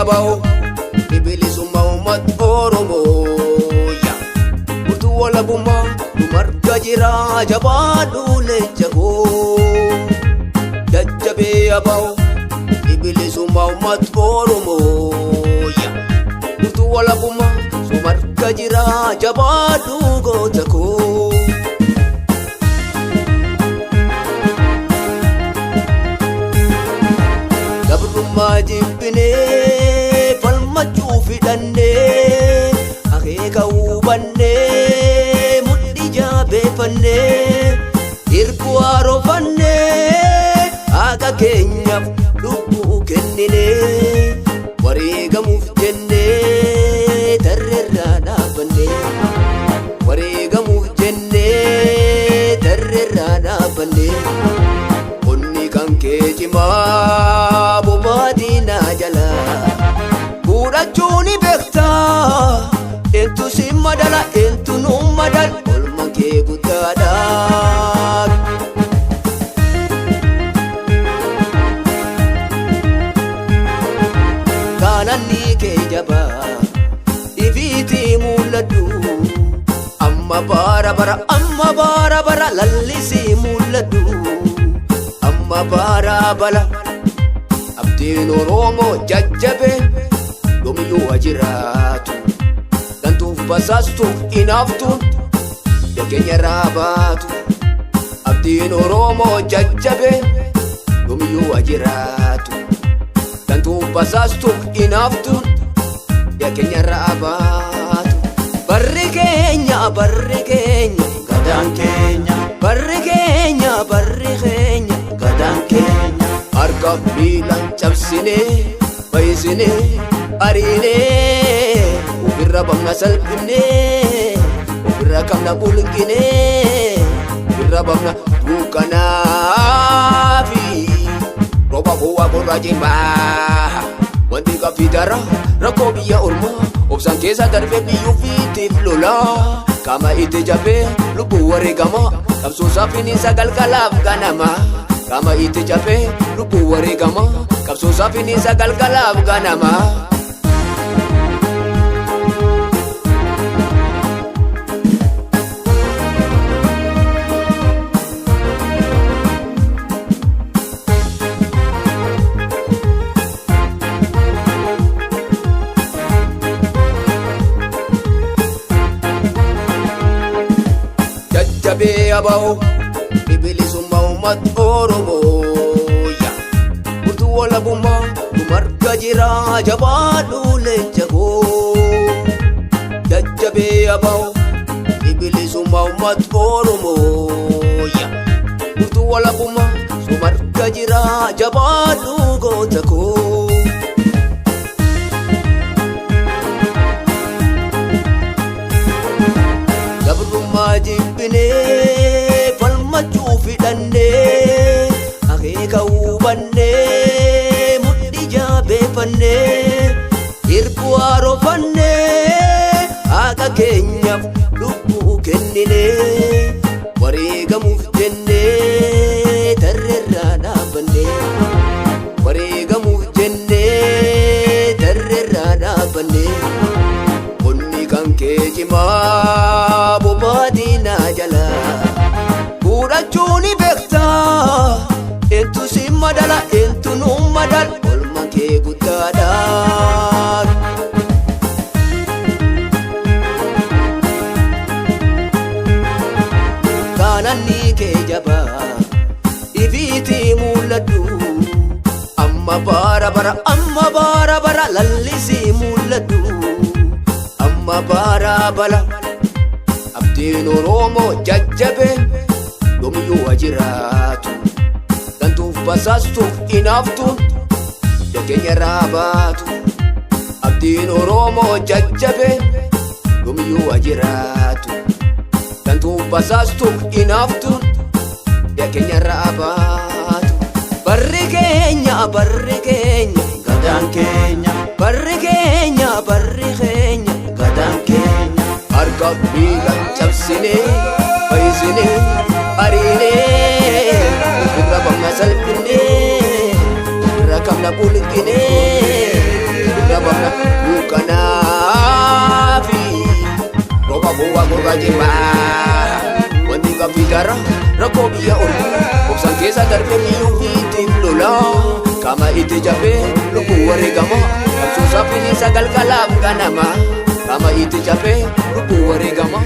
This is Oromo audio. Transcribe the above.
abaa'u bilisummaa uummata Oromoo utuu walabummaa nu marga jira jabaadhu leenca koo jajjabee abaa'u bilisummaa uummata Oromoo utuu walabummaa nu marga jira jabaadhu goota koo. Jibbinee falmachuu fidhannee akeeka hubannee mudhii jabeeffannee hirkuu haarofannee haqa keenyaaf lubbuu kenninee wareegamuuf jennee tarreerraa dhaabbannee wareegamuuf jennee tarreerraa dhaabbannee onni kan kee cimaa bobaadina jala buudhachuuni beektaa eentu si madala eentu nu madal olma kee guddaadha. Kaananni kee jabaa ifiitii mul'adhu amma bara bara lallisii mul'adhu amma bara bala. Abdiin Oromoo jajjabe yoomiyyuu jiraatu gantuuf basaastuuf inaaftuun dhageenya raabaatu. Abdiin Oromoo jajjabe yoomiyyuu jiraatu gantuuf basaastuuf inaaftuun dhageenya raabaatu. Barri keenya gadaan keenya barri keenya gadaan keenya. Harka miilaan cabsinee bayyisinee ariinee ofirra bamna salphinee ofirra kamna bulginee ofirra bamna duukanaafi rooba bu'aa gurra jimaa wanti qaffidara rakkoo biyya ormaa obsaan keessa darbee biyyuu fiitiif lolaa qaama itti jabee lubbuu wareegamaa qabsoo saafiniisa galgalaaf ganamaa. Kama itti jabee lubbuu wareegamaa qabsoo saafiniisa galgalaaf ganamaa. Jajjabee abaa'u bilisummaa uummata Oromoo utuu walabummaa nu marga jira jabaadhu leenca koo jajjabee abaa'u bilisummaa uummata Oromoo utuu walabummaa nu marga jira jabaadhu goota koo. Gabrummaa jibbinee falmachuu fidhannee akeeka hubannee mudhii jabeeffannee hirkuu haarofannee haqa keenyaaf lubbuu kenninee wareegamuuf jennee tarreerraa dhaabbannee wareegamuuf jennee tarreerraa dhaabbannee onni kan kee cimaa bobaadina jala. Buudhachuuni beektaa eentu si madala eentu nu madal olma kee guddaadha. Kaananni kee jabaa ifiitii mul'adhu amma bara bara lallisii mul'adhu amma bara bala. Abdiin Oromoo jajjabe yoomiyyuu jiraatu gantuuf basaastuuf inaaftuun dhageenya raabaatu. Abdiin Oromoo jajjabe yoomiyyuu jiraatu gantuuf basaastuuf inaaftuun dhageenya raabaatu. Barri keenya gadaan keenya barri keenya gadaan keenya. Harka miilaan cabsinee bayyisinee ariinee ofirra bamna salphinee ofirra kamna bulginee ofirra bafna dukkanafi roba bu'aa gurra jimaa wanti qabidara rakkoo biyya ormaa obsaan keessa darbee biyyuu fiitiif lolaa kama itti jabee lubbuu wareegamaa qabsoo saffisiisa galgalaaf ganama kama itti jabee lubbuu wareegamaa.